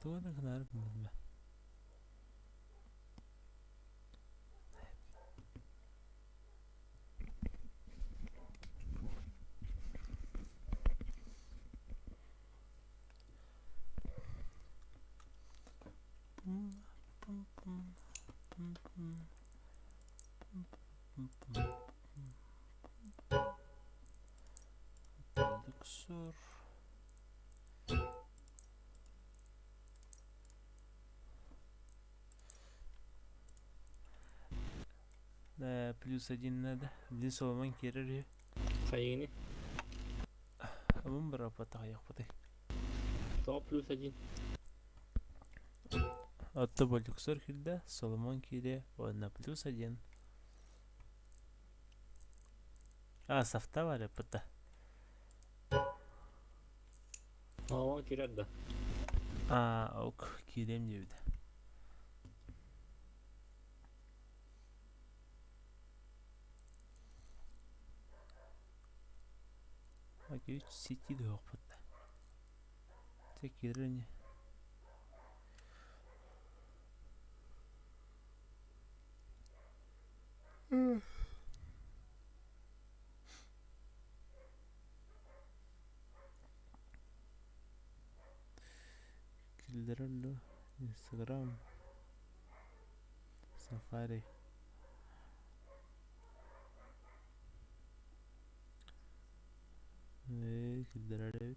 Tuh ada kenal belum? Luxor. Да, плюс один надо. Один соломон керер. Sayını. Ama berapa tak yak putih. Top plus 1. Отто Люксор килде, Соломон килде, одна плюс один. А, софта var ya pıta. Ama kirer de. Aa, ok kilem diyor bir de. Bak 3 city de yok pıta. Tek girin. Killer'lo Instagram Safari ve Killer'e evet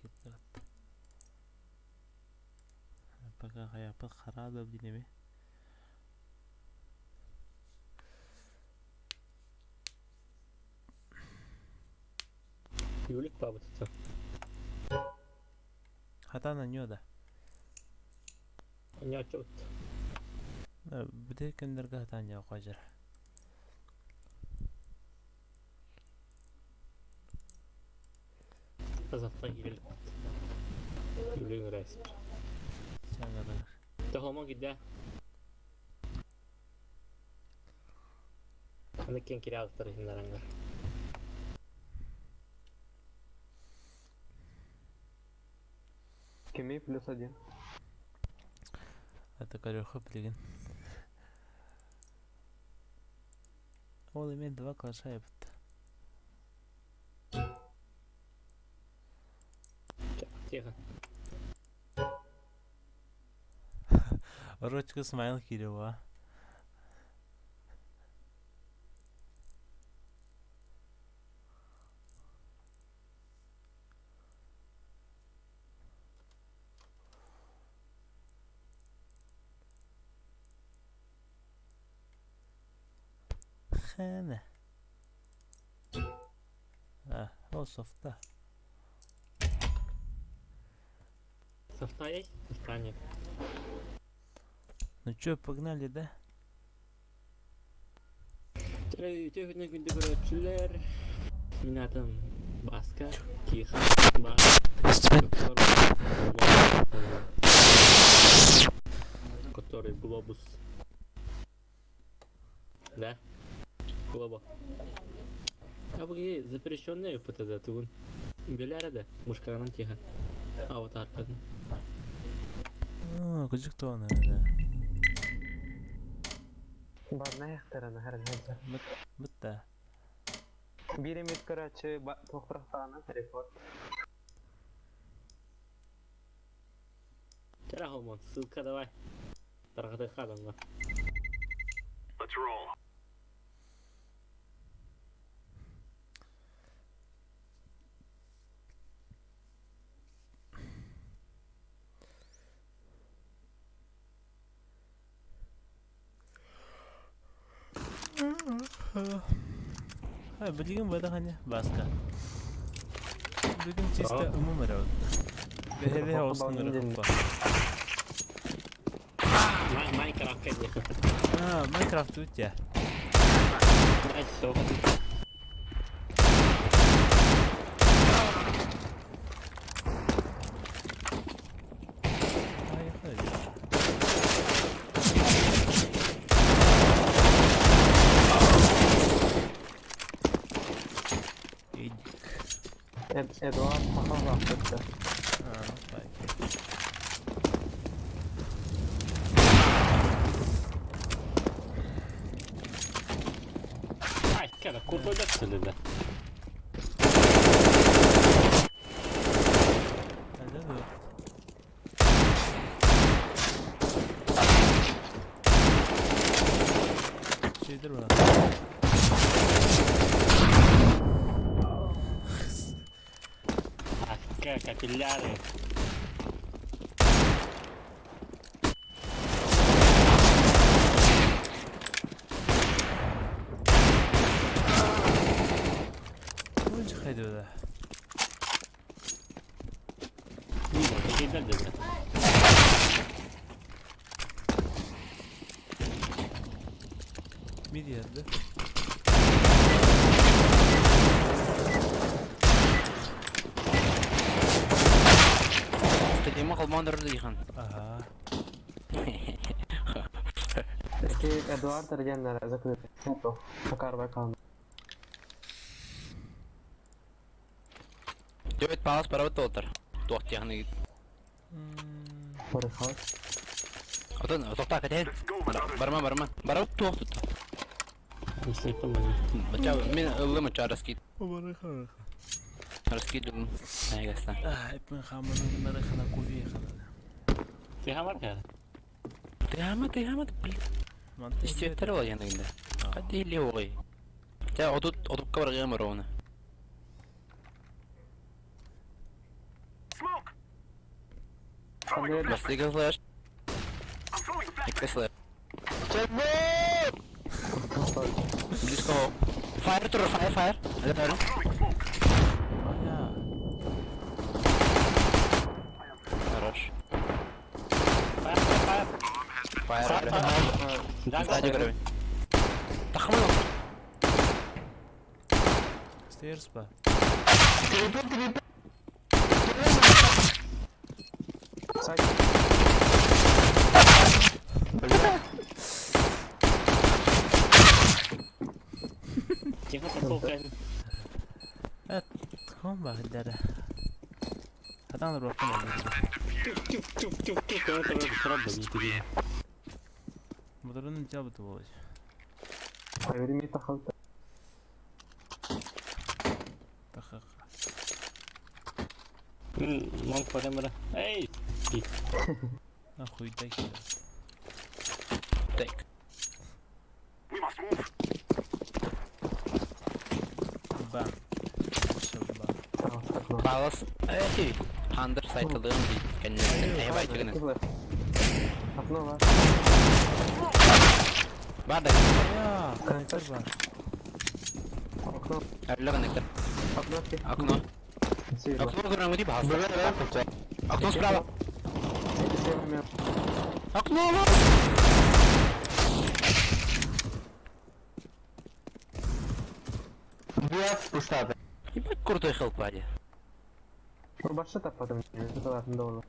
hareketler apakah kayak apa kharabe begini mi? Yulik babı tutsa. Hata nanyo da. Anya çot. Bir de kendirga hata nanyo qajar. Azaftan yulik. Yulik reis. Çangalar. Tahoma gide. Hani ken kira aktar hindarangar. Kimi plus 1. Это корёха плигин. Он имеет 2 клаша и пыта. Тихо. Рочка смайл кирева. Хана. А, о софта. Софта есть? Софта нет. Ну чё, погнали, да? Tehlikeli günde görüntüler. Minatam Baska, Kiha, который глобус. Да? Глоба. А вы запрещенные ПТЗ, ты вон. Беляра, да? Мушкаранан тихо. Аватар, да. Gıcık da ona öyle. Bana yaktarana her neyse. Bitti. Biri mitkaraçı topraklarına rekord. Тера Холмон, ссылка давай. Торгады хадом, да. Let's roll. Ha, beliin bada hani baska. Bugün çiste umum var orada. Ve olsun göre kappa. Minecraft kan ya. Minecraft өте. Nice, so. Eduard sakal vakti. Ay, cara, kurtulacaksın dedi. Hadi dur. Şeydir bana. Akka, capillare. Oyuncu kaydı da. İyi bak, şeyler dedi. Mid yerde. Tema kalmandır diyen. Aha. Eski Eduard tergenler zakı. Seto. Sakar bakalım. Evet palas para betul ter. Tuh yani. Barışal. Atın tokta katen. Barma. Bara tuh tuh. Kimse yapamadı. Baca min ıllım açar skit. Bana kalır. Skit dum. Ne gelsin. Ah, ipin hamurun bunları kana kuviye kana. Tiha var ya. Tihamat. Mantıklı. İstiyetter o yanında. Hadi ili oğay. Ya otup kabar gamar ona. Smoke! Sanıyor. Bastık flash. I'm throwing a flashbang. Ekle Disco. Fire tur fire. Ada orang. Throwing smoke. Aya. Хорош. Fire. Fire. Jangan Kita juga deh. Tak mau. Stairs ba? Sak. Jangan terfokus. Kom ba dara. Hadan da bıraktım onu. Cuk. Kau terus begitu dia. Bunların cevabı da olacak. Ayrımı takıldı. Takak. Mau pada merah. Hey. Nahuy da ki. Tek. We must move. Bam. Şaba. Tamam sakla. Palas. Hunter cycle'ın bir kendine baik çıkın. Atma var. Var da. Ya, kanser var. Akno. Öyle connector. Akno ki. Akno. Sihir var. Akno kurang di bahas. Akno seberapa? Sevmiyor. Akno. Biraz puştadı. Ебать крутой хелп ади. Başta tapadım. Bu tarafında olur.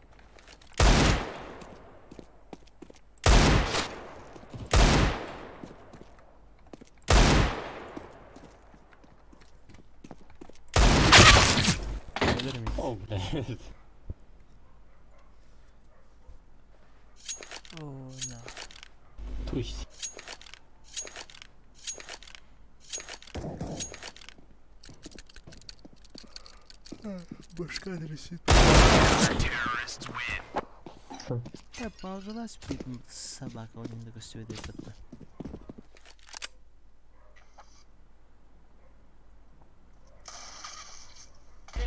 Ölür müyüm? Oh, blöd. Oh no. Twist. Başka adresi. Ya bazılar speed sabah oyunda gösteriyor hatta.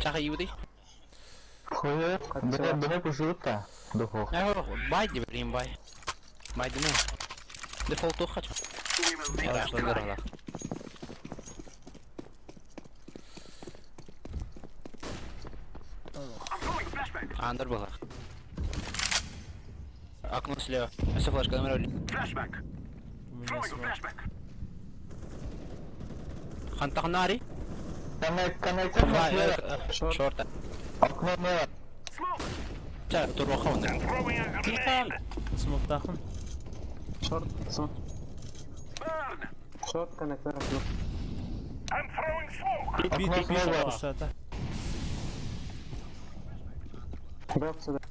Чаха юди. Koyu. Bire puşurup da. Duhu. Бай ди берем бай. Бай ди не. Дефолт то хочу. We will leave Хорошо, that здорово. I'm throwing a flashbang. Андер была. Окно слева. Все флешка номер 1. Flashbang. Throwing a flashback. Хантах нари. Шорта. Smoke. Ча, турвахавна. Throwing a Тихан! Smoke تاخن. شورت سموك burn. شورت كونكتر أشوف I'm throwing smoke. Бит, Курсата. بيقف صدق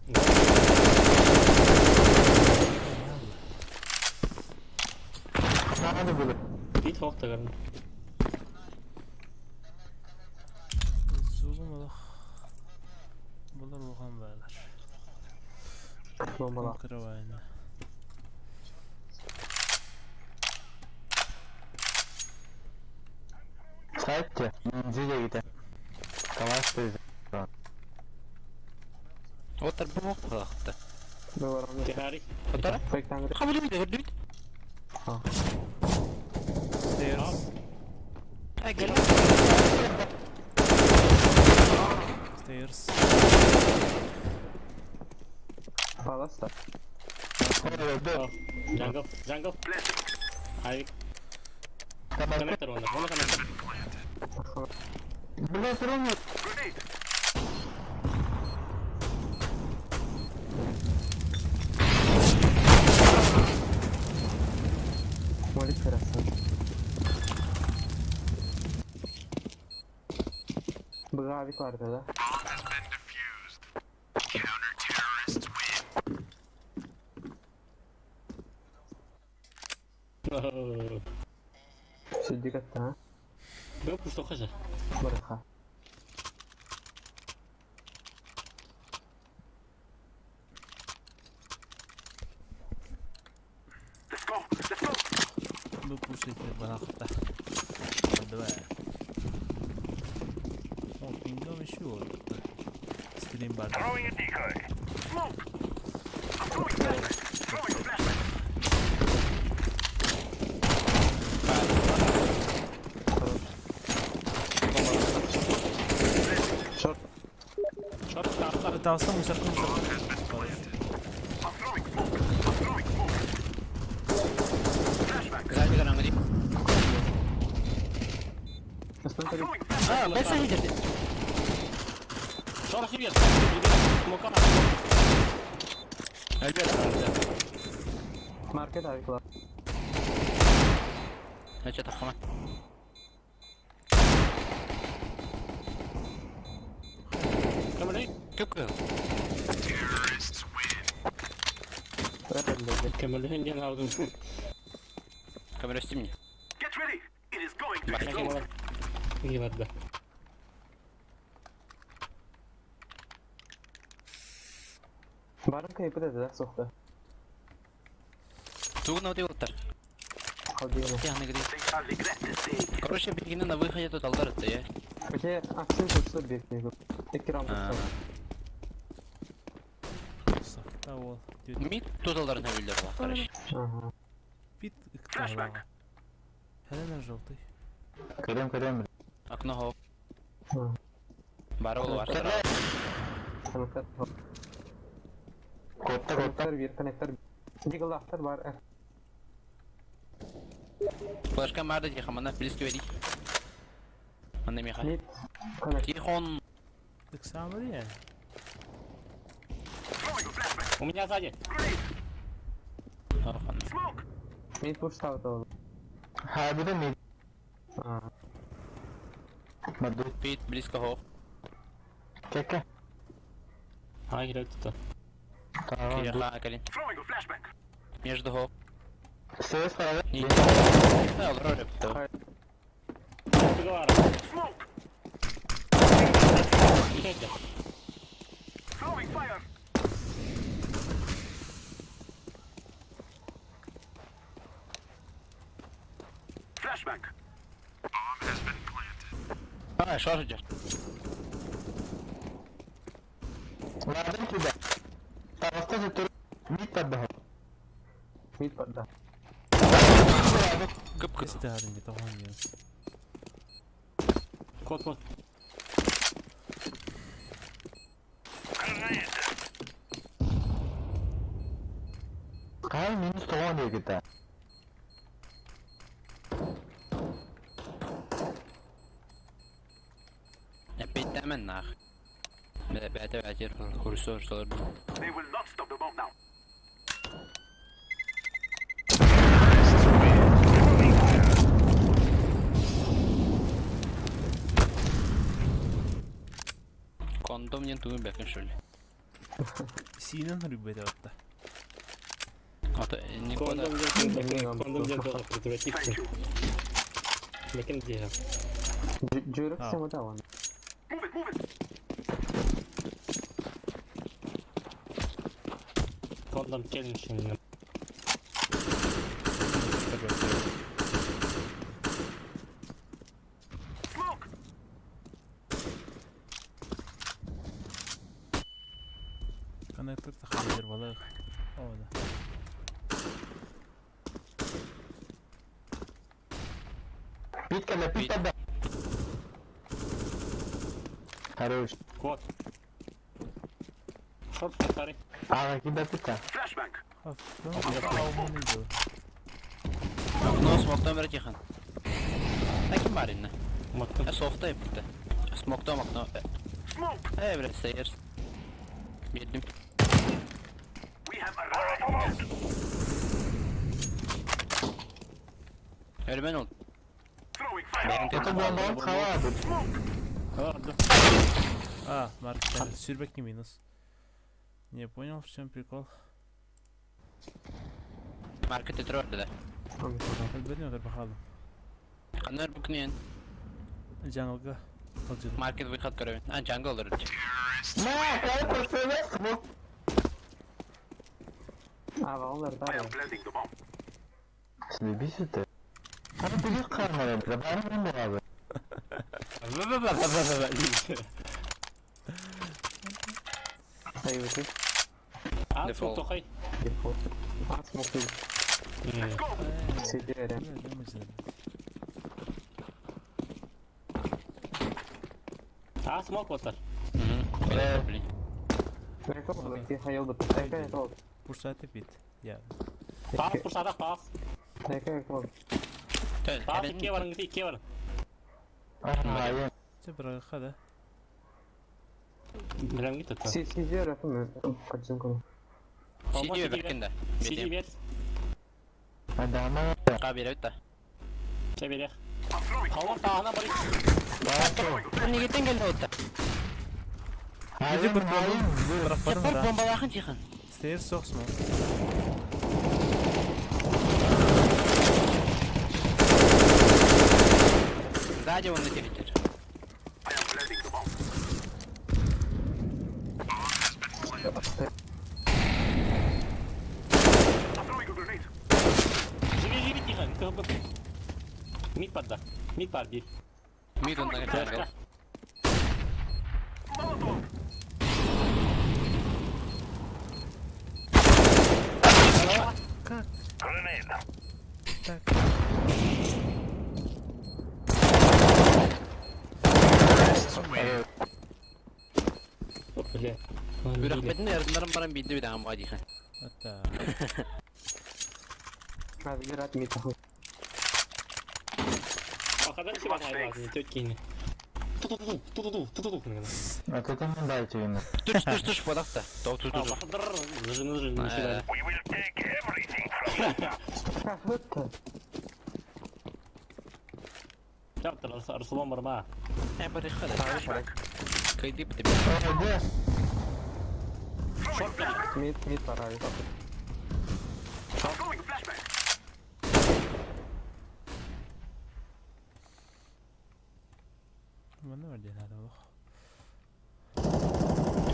Бит хоқтаган. Zulüm olaq. Bunlar olğan baylar. بومبلا Kıravayını. Сайте, неделя где-то. Калашты. Отыр бұл қылақты. بوراني Tehari. Отыр? فيك تانغري Қабыл үйді, көрді үйді. Stairs. Әгел. Stairs. خلاص ده Jungle. Jungle. Hayır. Connector onda. Ona connector. Grenade. مولد فرسان بقى أبيك وارد هذا شدي قطة Ben pusu kaça. برخة Let's go. Let's go. Bu push'liklar baraqda. Давай. O pingam işi oldu. Stream bar. Throwing a decoy. Smoke. I'm throwing flashback. Throwing a flashback. شورت Short taraftar. Tavsam musakın. I'm throwing smoke. I'm throwing smoke. Flashback. Güzel bir karanlık değil. بس انت I'm ليه throwing flashback. Ben sana girdi. Short hibiyat. Smoke ama. Elbette. ماركت أبيك وارد Headshot atma. Kamerayı. Kökü. رد اللي Kamerayı indiğin aldım. Kamera üstü mü? Get ready. It is going to Başka explode. kamera. İyi var da. بارن كيف بدأ ده سوخته Тугу на отыр. خدينا Яғни кірейін. They shall regret this day. Короче, бергені на выходе тут алдар өтті, я. вообще акцент tutsa bekliyor iki round tutsa Safta ol. Мид тут алдарын әуелдер бар, короче. ага Bit Flashback. iktidara. Helena желтый. Крем. Окно хоп. ага Бары ол бар. коннектор Котта. коннектор bir коннектор дигл ахтар бар Флешка марды тихомана, близко веди. Анда меха. мид коннектор Тихон. Так самый yani. Throwing a flashback. У меня сзади. Grenade. Архан. Smoke. mid push ставит ол Хабиде ми. ага Маду. Бит близко хоп. Кеке. Hayır tuttu. Tamam. Киреха акалин. Throwing a flashback. Между хоп. Ses var. И... Алдар öptü. Kutu var. Smoke. Çekti. Throwing fire. Flashback. Ha, şarjı. Vardım ki de. Tarafta tutur. Mid tabi. mid pardon Kıp kıp. İstihadın bir tamam ya. Kod. Kay minus 10 diyor kita. Hemen nak. Bete vecer kursu orsalar. They will not stop the bomb now. Kondom yen tuğun bakın şöyle. Sinen rübbede hatta. Ata ne Кондом kadar дел тоже презерватив. Thank you. Lekin dia. Jurex Ah. sama tawan. Move it, move it. Kondom challenge şimdi. Smoke. Connector تخيل والله. هذا. Питка на пита да. Хорош. Вот. Шорт старый. Кида пита. Flashbang. Hafiften neydi no smoke'tan beri çıkın. Kim var inne? Maktım. Soft'ta yaptı. Smoke'ta makta. Smoke. Biraz sayır. Bildim. We have arrived. Ölmen oldu. Throwing fire. Benim Это tekim бомбон хавады. Ладно. А, маркер. Сюрбеки минус. Не понял, в чем прикол. Market etrafı da. Elbette öder bakalım. Kanlar bugün Jungle'ga alacağım. market bir kat görevi. Ha jungle olur. На, кого просто смог. Onlar I da am planting the bomb. Слебись это. Büyük karnları. Ben de abi. sayıyordu. А, Default. слухай. Default. Smoke değil. CD veren. Öyle mesela. А, смог вот так. Reklam oldu ki hayaldı. Reklam oldu. Bu saate bit. Ya. Пас, пушада, пас. Reklam oldu. Пас, ике барың, ике барың. Hayır. İşte bırak hadi. Білем кетті. CD veren mi? Kaçın konu. CD bekinde. CD бер. Hadi ama. Kabir evet de. Şey берек. I'm throwing. Хавар тағына барайық. Sen ne gittin geldi orta. Hayır. Bir bırak Yapar barın da. bomba yakın çıkın. Stairs sokma. Sadece onu çevirir. I am planting the bomb. I'm throwing a grenade. Живи, тихо. Мид падда. Мид пар bir. Mid ondan geçer. Флешка. Molotov. Grenade. Tak. Бля. Bir rahmetin yardımlarım bana bildi bir daha ama hadi. Hatta. Hadi bir at mid. Арқадан іші бар айбасын, төткейіне. Ту-ту-ту. Это там дайте ему. Tuş bodakta. Tuş. Жыны, неше бәрі. We will take everything from you. Çaptır, Arsulon var ma. Ne bari hadi. Flashbang. Kaydı bitti. Hadi. Throwing flashbang. Mid var abi. I'm throwing flashbang. Bana var diye hadi bak.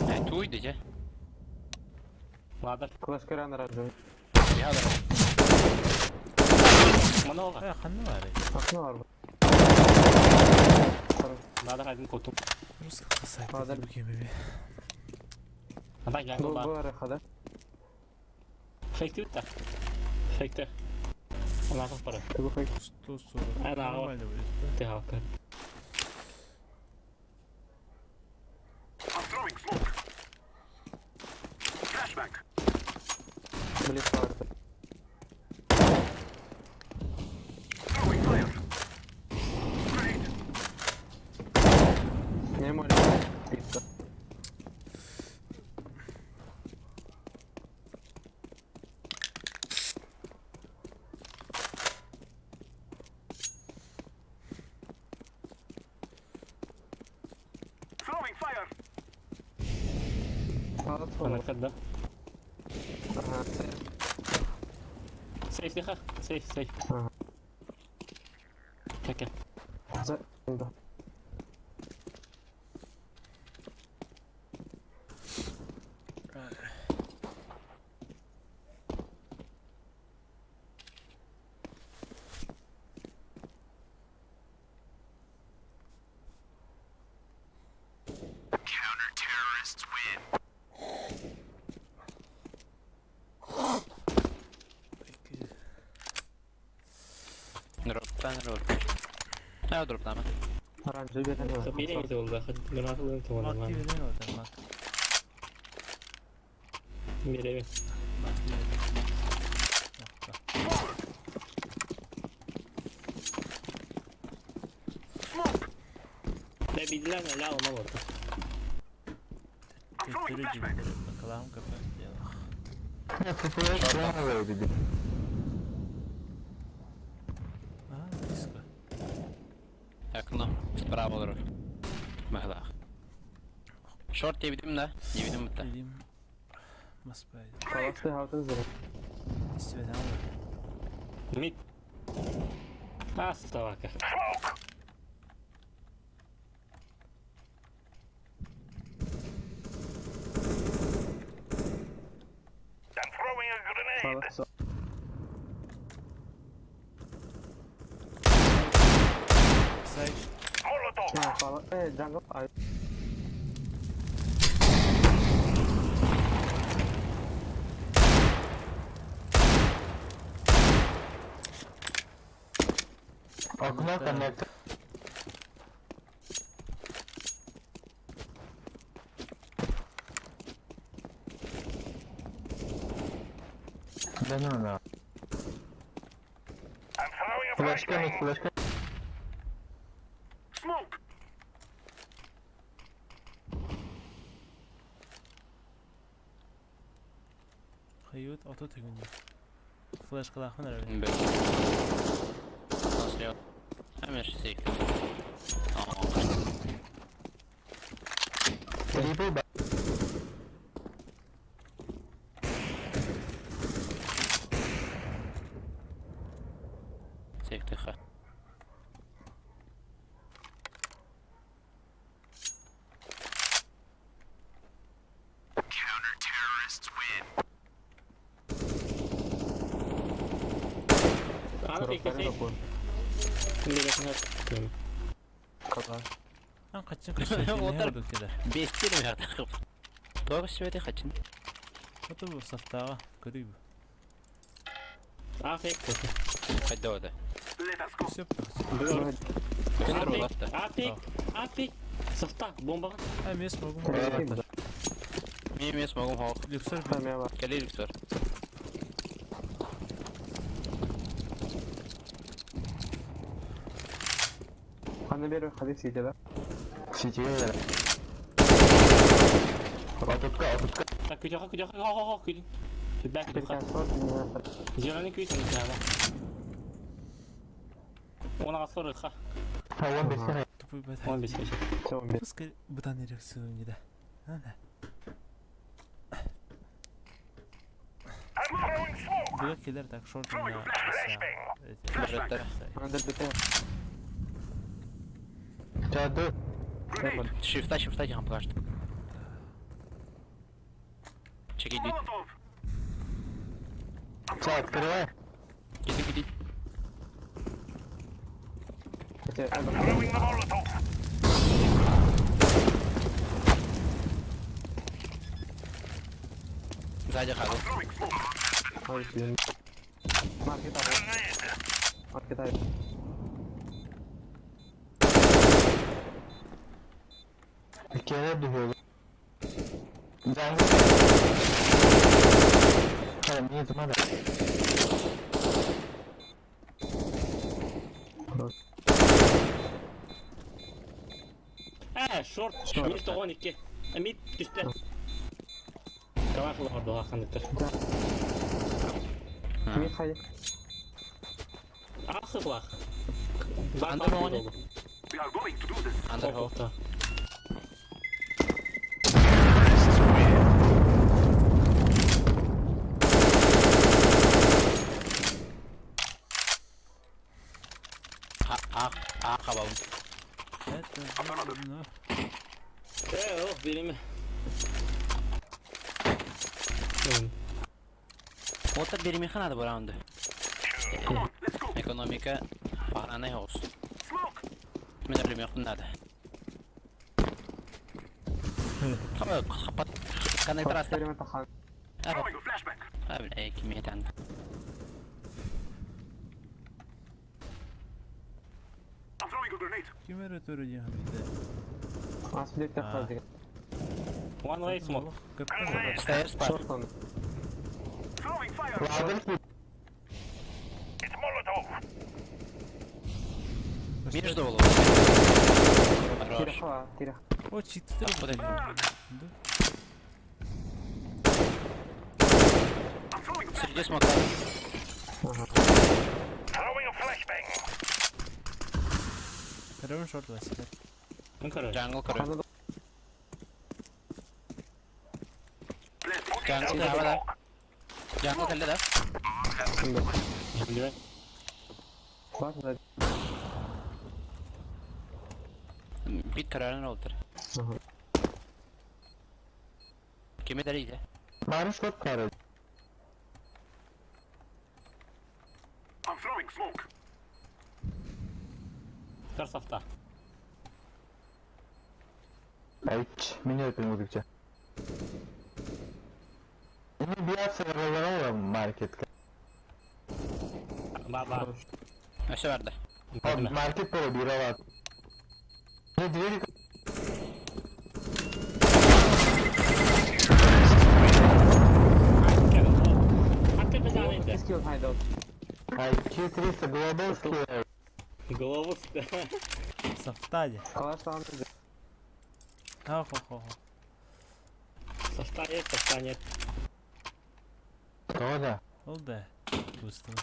Ne tuğ diyece. Ладыр. Clash Kıran aracı. Ya da. Мына оға. Ay kanı var ya. Aklına var bu. Ладыр айдың коту. Rus kısaydı Hadi. bu gibi bir. Ата яңғы ба. Bu arada. Фейкті бітті. Фейкті. Ona қыз бары. Bu fake. Tuz su. Hadi abi. Normalde bu. Те хавка. I'm throwing smoke. Flashbang. Blitz var. Throwing fire. Grenade. Ne mi öyle? Ana kadar. Aha, Safe dikha. Safe. Aha. Kaka. güzel. Drop'tan drop. Ne drop'tan mı? Arancı bir tane var. Tabii ne oldu? Hadi merak etme tamam. Makti verin orada mak. Mire. Makti verin. Ne bildiler ne la olmam orada. Götürü gibi. Bakalım kapat ya. Ne fıfıya çıkıyor böyle dedi. Aa, disko. Yakında. Bravo olur. Mahla. Short yedim de. Yedim mi de? Dedim. Maspaydı. Palas'ta halkınız var. İstiveden var. Mid. Hasta vaka. I'm throwing a grenade. Palas. Say. Molotov. Ha, Palas. Jungle. Ay. Okuna connect. Benim mi? I'm throwing a Flash flashbang. grenade, flash grenade. Smoke. Hayut auto tekunda. Flash kılakın herhalde. Ben. Nasıl yok? Hemen şey sektim. Triple back. Sekti ha. Ana peki Tarafları safe. da koy. Mire kan. Kadar. Lan kaçın ne Otur. oldu kadar. Bestir mi artık? Doğru söyledi kaçın. Otur bu saftağa. Görüyor bu. Afek. Hadi o da. Let us go. Biz yaptık. Dur. Göster o hatta. Afek. Safta bomba. Ha mes mogum. Bakayım da. Mim yes magum hawk. Yüksel bir. Tamam ya bak. Gelir yüksel. Hani bir hadi CT'ler. CT'ye ver. Otutka. Tak küçük. Küçük. Feedback Bir küçük. kere sor. Ziyaranın küçük yani. Ona asfar ha. Ha, 15 sene. Topu bir Ona tane. bir şey. Tamam bir. Kız bu tane reaksiyon yedi. Ha ne? I'm throwing smoke. Direkt gelir tak short Throw ya. your flashbang. Üretler. Hani de biter. Cadı. Tamam. Shift'a camp kaçtı. Çekildi. Molotov. Çat kırığa. Gidi. Biter. Throwing the Molotov. Sadece kaldı. Throwing smoke. Hayır benim. Market abi. Grenade. Market abi. Bir kere düşüyor. Jungle. Hayır, niye zıma da? Short. Mid 12. Mid üstte. Kavaklı orada hakanlıktır. Kimi hayır. Asıklar. Under one. We are going to do this. Under hawk. Oh benim. Ota birimi kanadı bu roundu. Ekonomika paranı yok. Men öyle mi yok nada. Kapat. Kan iteras. Experiment ahan. Throwing a flashback. Abi kimiyet anda. I'm throwing a grenade. Kime rötörü hamide? Split yapalım. One way smoke. Stairs var. Short on. Throwing fire. Vardır ki. It's Molotov. Bir de olur. Tira Хорош. hava, tira. O çıktı bu da. I'm throwing a flashback. Среди смока. Throwing a flashbang. Karavan short var silah. Ankara. Jungle kırıyor. Kanada Let's put Jungle down the havada. smoke. Jungle kelle de. Şimdi var da. Bir kararın oldu. Kimi deriydi? Maruz kot karı. I'm throwing smoke. ters hafta. Ayç. Mini öpün vurdukça. Ini biar sebenarnya orang market kan. Baba. Aşağı verdi. Oh, market böyle bir var. Ne diyor? Hakkı bir tane indi. Skill hideout. IQ3 global skill. Globus. Saftaje. Kalaş tamam dedi. Ha ho ho ho. Safta нет. Kau da. Ol be. Boost'unu.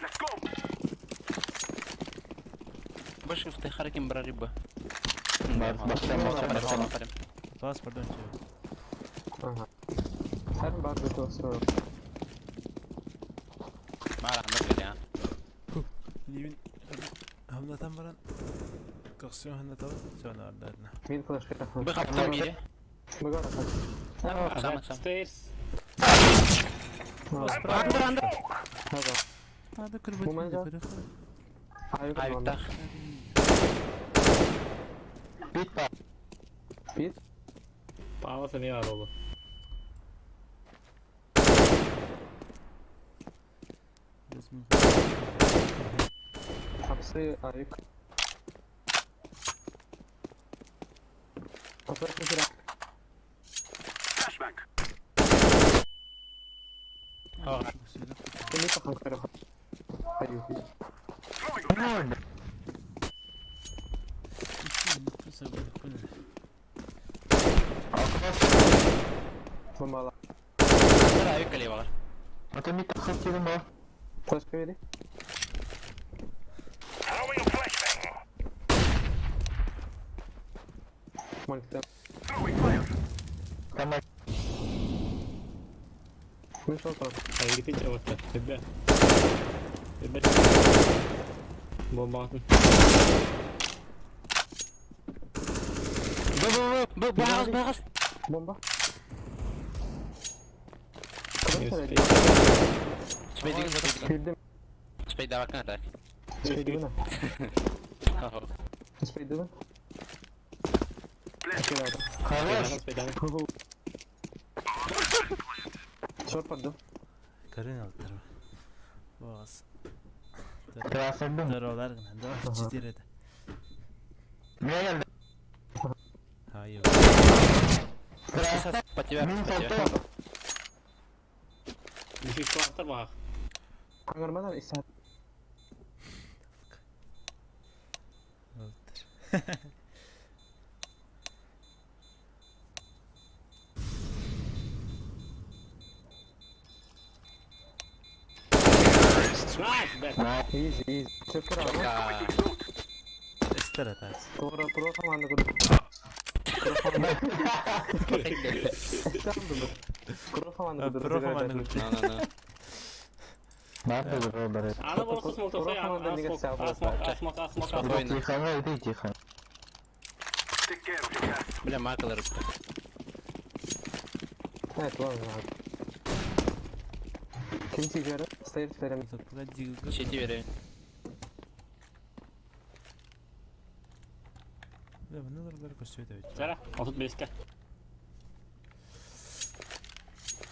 Let's go. Başı iftihar kim bira riba. Baştan. Bas pardon çevir. Aha. Her bak bir tosro. Mara anda ya. Livin. Hamlatan baran. Kaksiyon hamlatan. Sonra ardlarına. Mid flash kira. Bir kaptan biri. Bagara kaç. Tamam tamam. Stairs. Anda. Hadi. Hadi kırbaç. Bu mence. Ayık Ayıkta. olmalı. Bit var. Bit. Pahalı seni var oğlum. Hapsi ayık. Kapı kira. Flashback. Ini tahan kira. Ayık. Throwing a Ne oldu? Bomba. Anda ayık kale var. Atau bir takıp kirim var. Flash kira. throwing a flashbang. Mantıklı. Throwing fire. Tamam. Ne şort var? Hayır gidince bak. Bebe. Bebe. Bomba atın. Bu bağız. Bomba. Kırık kira. Spade Bildim. Spade bakın hadi. Spade mi? Spade mi? Kira. Kardeş. Short paddı. Karın altları. Boğaz. Kırasırdım. Darolar gına. Darolar çitiredi. Niye geldi? Hayır. Kırasır. Pati ver. Min Pati ver. foto. Bir şey kulakta bak. Hangar mana isat. Nice be. Easy easy. Çok kira. Ka. Ester atar. Pro tamamında kudu. Tamamında bu. Pro tamamında kudu. Pro falan. No. Nerede duruyorlar hep? Ana burası smoke Burası ya. orada nigga sağ Smoke, smoke. Oyna. Тихо, иди тихо. Take care of your gas. Бля, маркалар üstte. Evet var abi. Kim çıkıyor? Stairs verim. Погоди, Щити верю. Да, вы надо далеко все это ведь. Сара, он тут близко.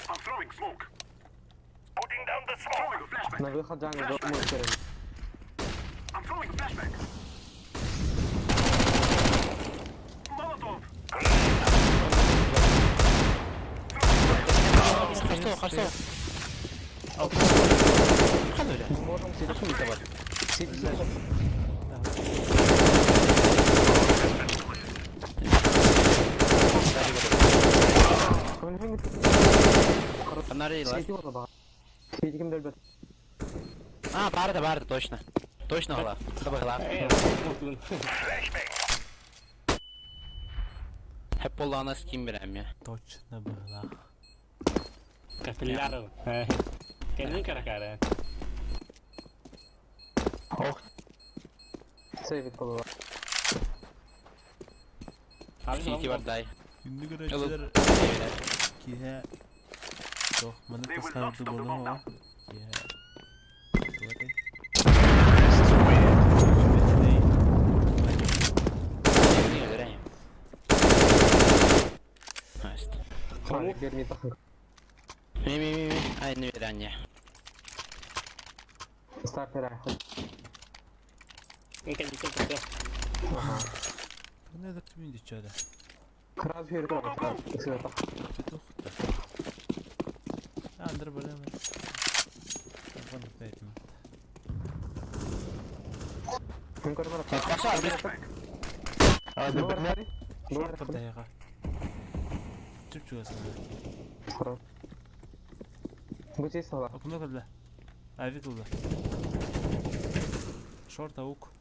I'm throwing smoke. Putting down the smoke. Throwing a flashback. На выход джангл до мой верим. I'm throwing a flashback. Molotov. Хорошо, хорошо. Хана бля. Можем сидеть. Хуй-то вот. Сидеть. Фонари, ладно. Сидеть orada bak. Seydi kim dölbet. Барды, точно. Точно гала. Тобой гала. Smoke'un. Hep Allah'ına sikeyim birem ya. Точно было. Капилляров. Kendin kara kara. Ох, Save it kolu var. Щити var дай. Şimdi Yolu. göreçler ki Doch, mana They will not tasarruflu stop the bo'lgan bomb va now. Niye vereyim? Ha işte. Hayır vermeyi takın. Mi. Aynı veren ya. Starter ayakta. Kendi kendine. Aha. Ne da kimin içeride? Kral bir yerde var. Isıra tak. Петух. Андер болем. Вон поэтому. Kim korumar? Başa abi. hadi Bu var bir hadi. Bu var Шорт hadi. подаяга. Чүп чугасың. Kral. Bu şey sağla. Окно кылды. Ави кылды. Шорт аук.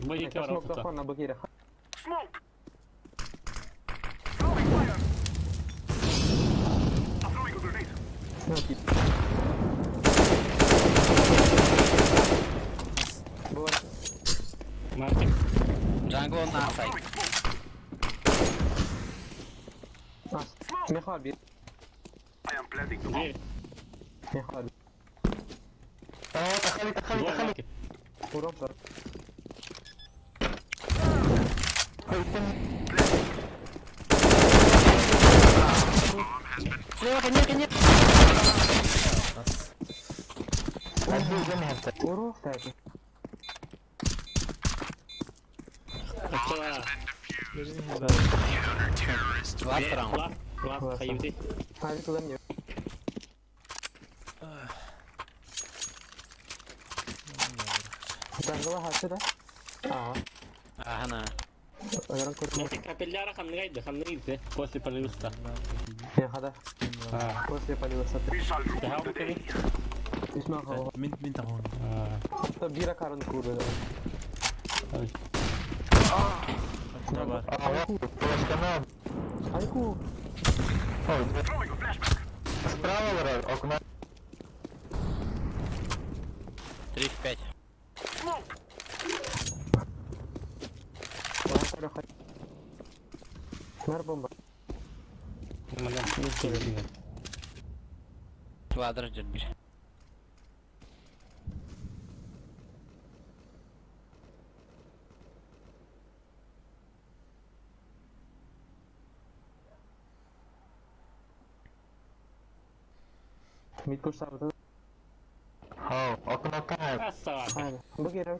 Bu iki var Smoke ortada. da falan bakıyor. Smoke. Throwing fire. I'm throwing a grenade. Ne yapayım? Bu var. Market. Jungle on I'm outside. throwing smoke. Az. Mehal bir. I am planting the bomb. Bir. Mehal bir. Aa, takali. Diğer market. Vurum var. Нет. Hadi uzun hadi. Vurum derdi. Açıla. Last round. Laf. Kayıptı. Hadi kullanmıyor. Jungle'a harçı da. Aa. Ага. Öğren koruma. Капилляра хамнигайdı. После полюста. Ne kadar? После полюса. We shall rule Devam the day. edelim. İsmail hava. Min tahun. Hatta bira karın kurdu. Окно бар. Aa, просто на. Ayku. Ой, Throwing a flashback. справа враг, окна. 3-5. Smoke. Bana kadar. Mer bomba. Ladder jet bir. Mid kuş sardı. Aa, okna kan. Assa. Aynen. Bu geri.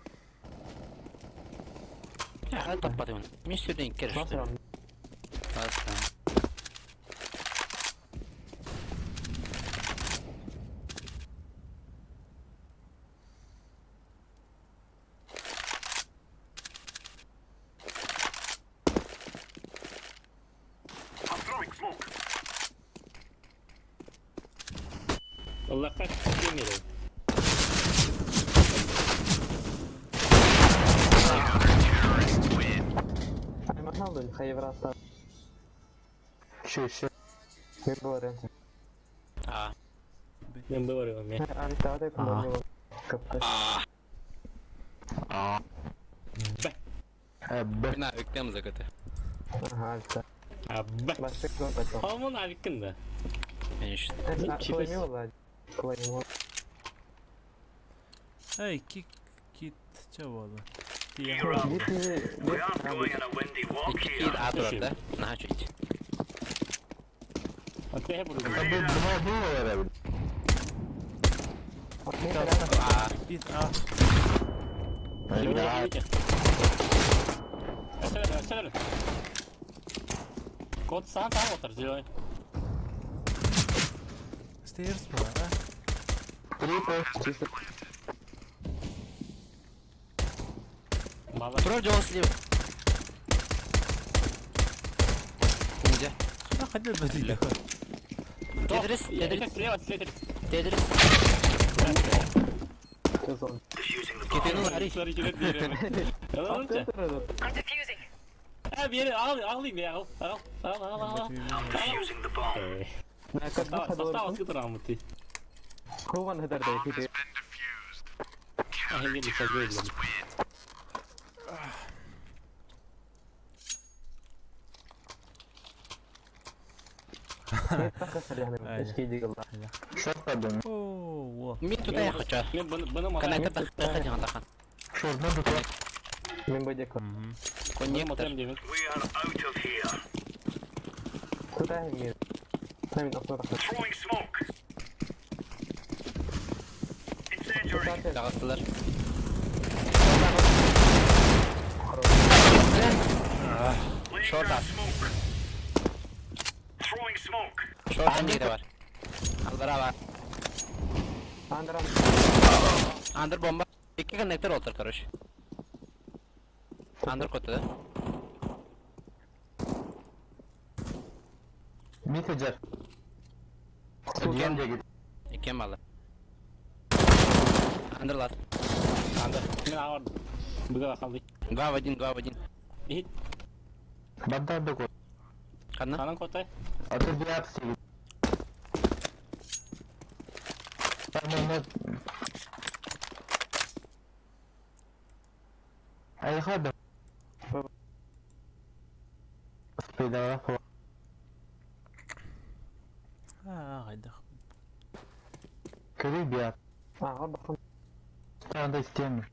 Ya hadi topladım. Mr. Dink Nasıl kerişti. abi? Last round. I'm throwing smoke. والله kaç yemeyelim. Ayman aldın. Hayır hatta. Şu. Bir bu var yani. A. Ben varıyorum ya. Abi daha da kullanıyorum. Kapı. Aa. Be. B. Na öktem zakatı. Aha abi. Abi. Başka zor da çok. Hamon hakkında. Ben işte. Kolayım valla. Kolayım valla. Hey, kit çabalı. Gear up. Git We aren't going on a windy walk İki here. kid A tarafta. Naha çiç. Okey hep burada. Bu var abi. A. Git ah. Açalım. Kod sağa otur Ziloy. Stairs mi var ha? Baba. Pro Jones live. Ninja. Ne kadar böyle. Tetris. Tetris. Diffusing the bomb. Ketenin hari. Sarı kilit değil. Yalan önce. I'm defusing. Ha bir yere alayım ya. Al. Defusing the bomb. Sostava sıkıntı rahmeti. Kovan heder de iki. Hengi bir şey görüyorum. Eski değil la. Short adam. Oo. Min tuta ya kaça. Ben bana Kana ka tak jangan takan. Short'dan tutuyor. Ben bacak ko. Konyak motorum değil mi? We are out of here. Kuda hem Hemen atma bakın. Throwing smoke. Incendiary. Dağıttılar. Laying Short down up. smoke. Throwing smoke. Short hangi de var. Alvara var. Andram. Under bomba. İki connector otur karış. Under kotada. Messenger. Gel git. İki malı. Under last. Anda. Ben ağır. Bu kadar kaldı. Dua vajin. İyi. Bandar da koy. Kana? Kanan kotay. Atır bir hapsi git. Tamam. Ay hadi. Bedava falan. Ha, haydi. Kötü bir yer. Aha bakın. Şu anda isteyemiyorum.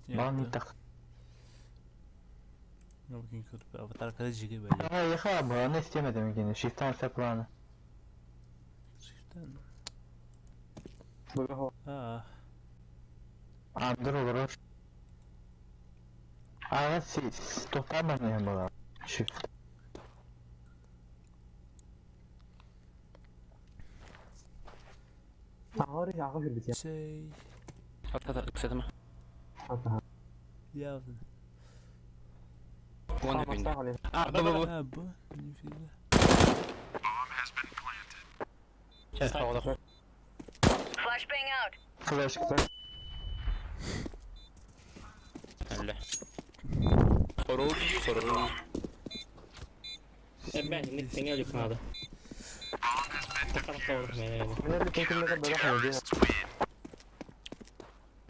Bana tak. Ne bakayım kötü bir avatar kalıcı gibi böyle. Ama yaka bana istemedim yine. Shift'ten saplanı. Çiftten. Böyle hava. Ha. Andır olur. Ama siz toparlanın hem bana. Shift. Ağır ya ağır bir şey. Şey. Hatta kısadı mı? Aha. Yazın. One Ama hepinde. sağ olun. Ah bu. Ha bu. Nefile. Şey havada. Flashbang out. Flash kısa. Öyle. Sorun. Ben ne geliyor kanada. Takalım kavurdum yani. Önemli tekimde de böyle hava diye.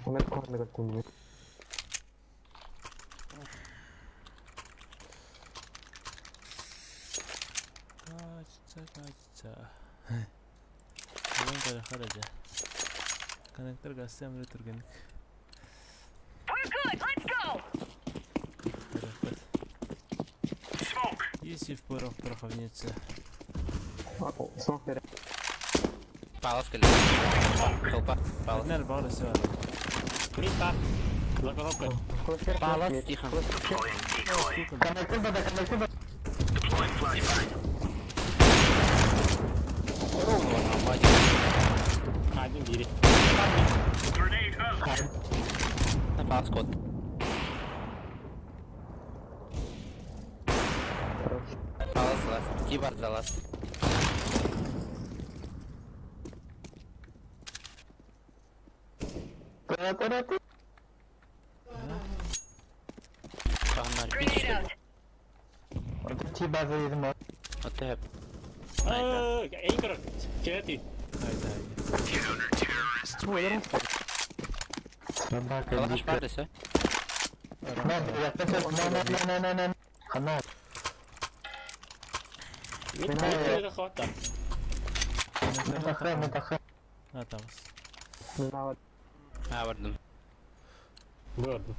Ömer korna götürdüm. Kaçça. Bunun kadar haraca. Connector gazete emre turgenik. We're good. Let's go. Tarafet. Smoke. Есть в порох пороховнице. Son vere. Palas geliyor. Kalpa. Palas. Nerede bağlı var? Mista. Loco. Koşer. Palas dihan. Deploying decoy. Connector da. Deploying flashbang. Hadi biri. Grenade out. Palas kod. Palas last. Kibar za last. Kahanlar bir Grenade işte. out. Orada T-Baz'a yedim o. Hatta hep. En kırık. Çeleti. Haydi haydi. Ben bak Kalaş neredeyse? Ben yaklaşık ne. Ana. Mit kırık hatta. Mutakha. Ha tamam. Minavat. Ha vardım. Gördüm.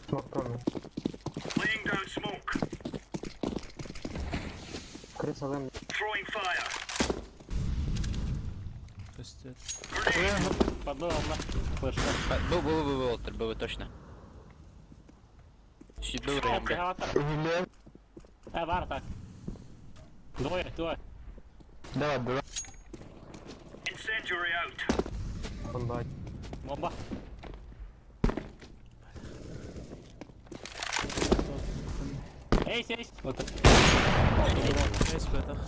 Smoke coming. Laying down smoke. Chris alayım. Throwing fire. Göster. Подумал, слышно. Bu Walter, bu точно. Şimdi buraya bir. Uhile. Var так. Двое. Давай. Incendiary out. Bunda. Бомба. Эй. Вот. Neyse betak.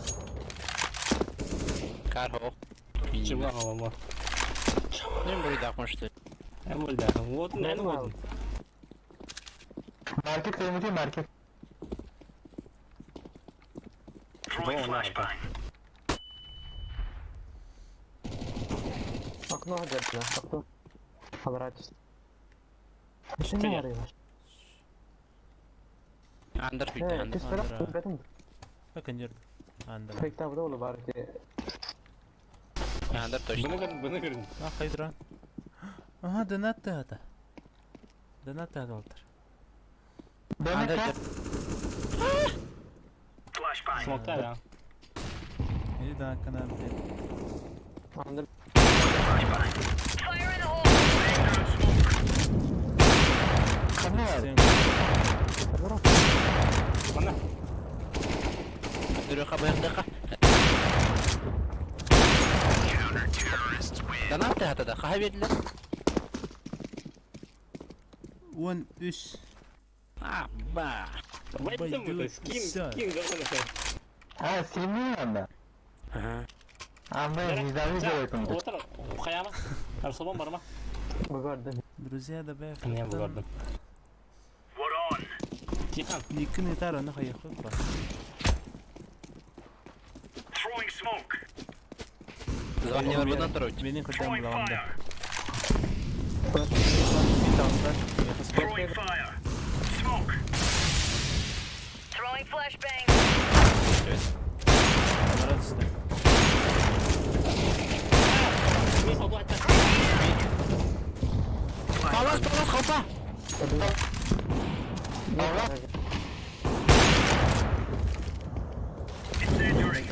Karho. Чего бомба? Ne buraya takmıştı? Эмуль да. Вот, наверное, вот. Market kıymetli market. Throwing flashbang. Окно где-то. Окно. Понравится. Ты Что не я? арıyorlar? Under bitti, Hey, under. kız falan benim. Bakın gördüm. Anda. Spekta burada olur bari ki. Under точно. Bunu görün. Ha haydi lan. Aha dönetti hata. Dönetti hata Walter. Under. Flashbang. Смокта, да. İyi daha kanal bir. Andır. Flashbang. Fire in the hole! Laying down smoke. Sen Mana? Duruyor kabayım dakika. Da ne yaptı hatta da? Kaybettiler. 13. Abba. Войдем это. Скин, давай. Ha silmiyor anda. Ama vicdanlı boyutunda. Otur. Kayama. Arsoban var mı? Bu gördüm. Друзья да бе. Ne bu gördüm. We're on. Tihan. Никын итар оны хайхы бар. Throwing smoke. Звонил buradan duruyor. Benim kıdem Throwing bulamanda. fire. Bir dallar. Throwing fire. Smoke. Throwing flashbang! Kamera üstte. Mis oldu hatta. Palas kafa. Allah. Incendiary.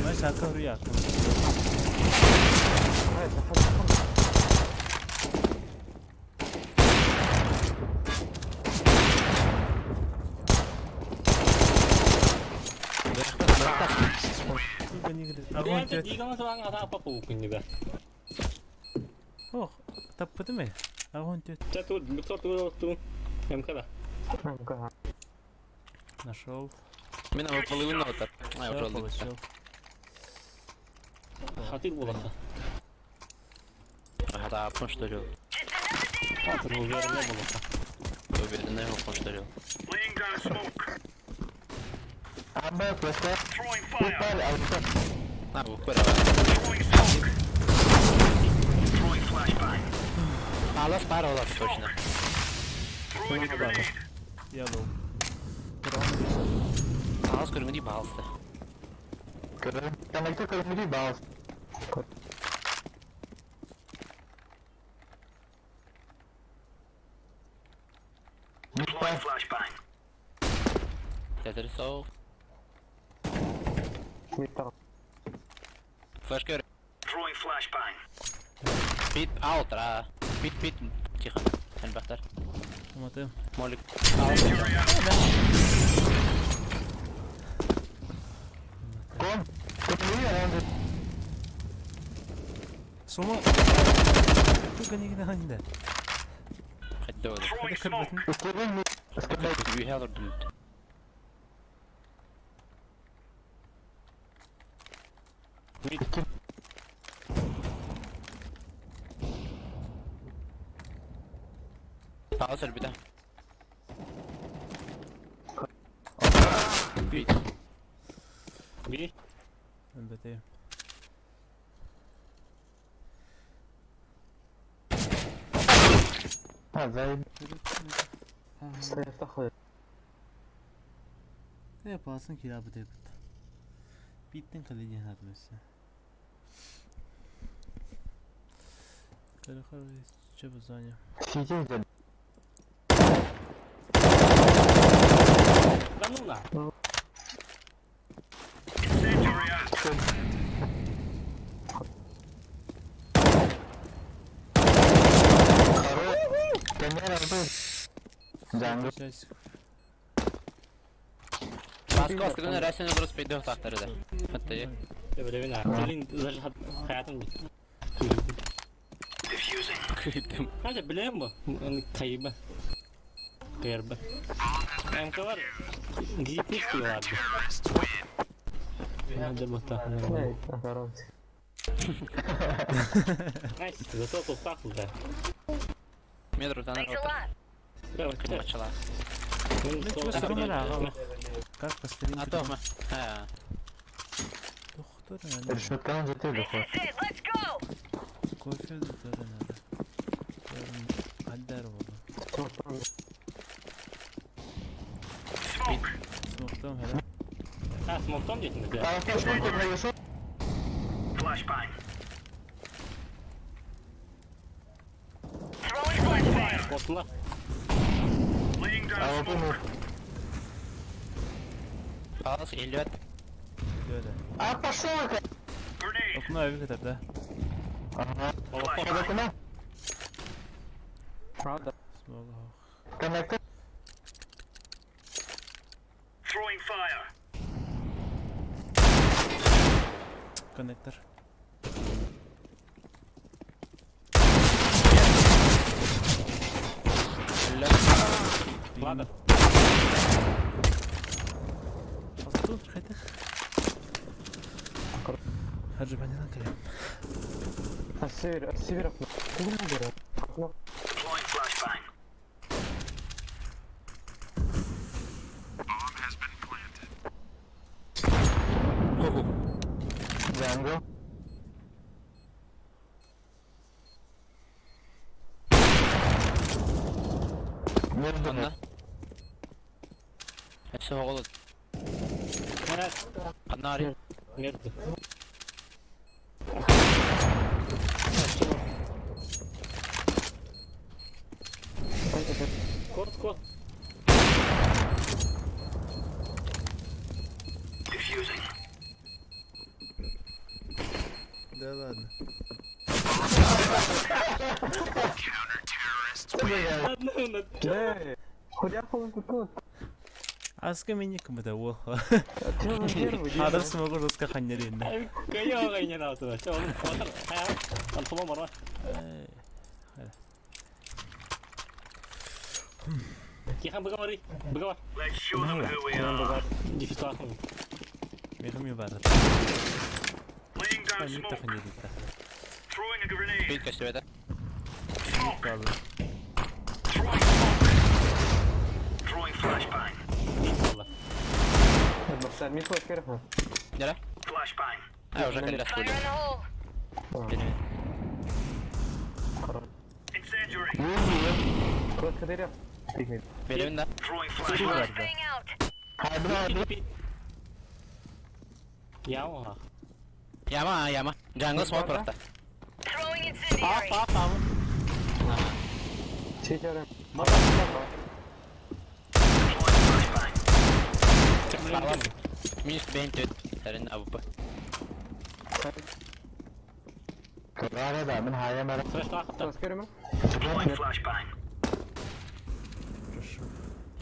Ben şarkı rüya. Evet, hadi. Только не говорит. Ya Огонь da тет. diga masa ang ata pa po kunniga. Ох, таппады mı? Огонь тет. Çatu tu. Hem kada. Ага. Нашел. Mina bu половину отар. Ay Всё, oldu. получил. Hatil bulaka. Hata yapmış duruyor. Hatil bu verine bulaka. Öbürüne yapmış duruyor. Laying down smoke. Ama flash. Throwing Fire. fire. Ha bu beraber. Throwing smoke. Throwing flashbang. Palas para olar точно. Throwing a grenade. Yellow. Palas kırmızı değil balsta. Kırmızı. Kanakta kırmızı bağız. Deploying flashbang. Tetris o. Mid taraf. Flash gör. Throwing flashbang. Pit outra. Pit. Тихо. Sen baktar. Anladım. Molik. Incendiary out. Kon. Kırmızı yandı. Somo. Только не гнанде. Hadi oğlum. Hadi Throwing kır smoke. bakayım. Iskırın mı? Iskırın. Bir alırdım. Hazır bir de. Bir. Elbette. Ha zayıf. سيفتح Ne yaparsın ki ya bu devlet? Bittin kaleci hadmesi. Kalakar çabuzanya. Siyeceğiz de. Lan bunlar. Incendiary out. Kendine yardım. Jungle. Baskı kılığına resmen burası peydah tahtları da. Hatta ya. Böyle ne? Senin özel hayatın bitti. Diffusing. Kıydım. Kanka biliyor musun? Kaybı. Kaybı. Kanka var. Giyip istiyorlardı. Hadi bakalım. ايه اخرت Nice. Zато toprak bu da. Medro tane otur. Evet. Kıyım açılar. Как постелить? Ato mu? Ha. Doktor nerede? Rüşvet kalan ciddi bir This is it. Let's go. Kuaför doktoru nerede? Haller oldu. Smoke. Smoke'tan hele. Ha smoke'tan diyorsunuz ya. Tarafta şu an tekrar Flashbang. Throwing flashbang. Botla. Laying down Avrupa mı? smoke. Ağız 50 at. Böyle. Aa başlama. Grenade. Okuma evi kadar da. Aha. Flashbang. Bakına. هذا Smoke. Connected. Throwing fire. Connector. Ладно. Attım hadi. Hadi ben yana kalayım. السير السير كلنا ندير Deploying flashbang. Bomb has been planted. Jungle. Nerede? Anla. Hepsi oğlu. Evet. Kanari. Nerede? Kort. Diffusing. Da ладно. ليه خذ ياخذ الكود Aska meni kuma da wo. ترى غير Hadar smoke ruska khanyari inna. Kayo kayaknya tau tuh. Coba motor. Ayo. Kan semua marah. Kita berapa hari? Berapa? Let's show them who we are. Di situ aku. Meham yubarat. Laying down Hani ta smoke. khanyari ta. Throwing a grenade. Büyük kaçtı Smoke. Problem. Throwing smoke. Throwing flashbang. Insyaallah. بس مين هو كيرها Nere? Flashbang. Ha orada kalır Fire asılıyor. in the hole. Incendiary. كود كثير يا Benim de. Throwing Su flashbang. var da. Staying out. Hadi hadi. Ya. Yama. Jungle smoke tarafta. Throwing incendiary. شيء جرى Deploying flashbang. Sağlam. Minus beyin tüt. Senin avupa. Karara da ben hayal merak. Fresh tak. بس كيرما Deploying flashbang.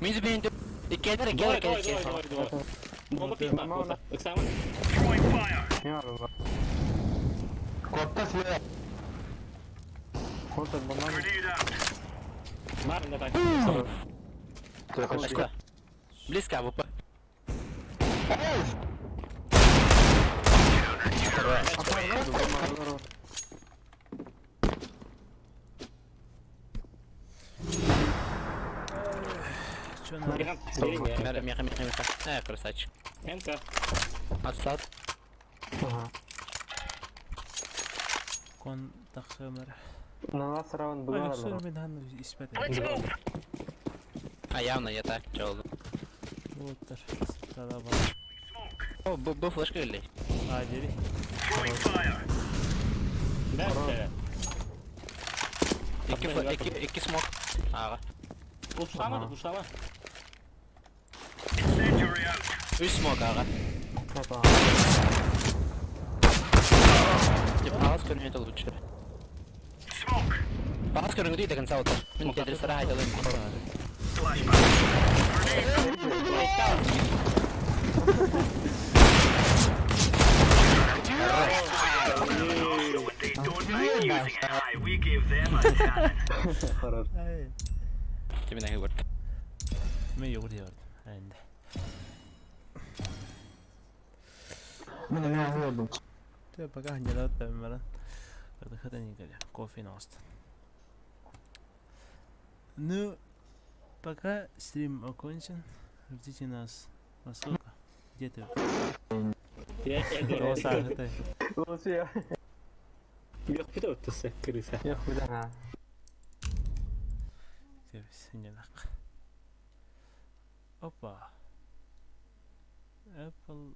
Minus beyin tüt. İkiler Doi. Mau mati pak. Eksama. Throwing fire. يا الله Kodda silah. خذ البنان Grenade out. Mar nggak tak. Başka. Bliska avupa. Чё, Бегам, бери меня. Меха. Красавчик. МК. Отстал. Ага. кон тахмер. На нас раунд Ой, была, все, наверное. мен ханны испет. Let's move. А явно я так чел. Вот тар. Тада бар. О, был флешка или? А, дери. Throwing fire. Дальше. Iki смог. Ага. Ушама. Incendiary out. 3 смог, ага. Это. Палас көрінген это лучше. Smoke. Палас көрінген дейді конца отыр. Мен кедір сыра айталым. Flashbang. So when they don't like using AI, we give them a cannon. Хорош. Тебе нахуй вот. Мен йогурт йогурт. Айнда. Mene ihan hyödyksi. Työ пока не дает таймера. Это хотя не говоря. Кофе ност. Ну, пока стрим окончен. Ждите нас. Во сколько? Где ты? Я Голоса, это. Лучше я. Yok bir de ötesi krisa. Yok bir daha. Сегодня так. Опа. Apple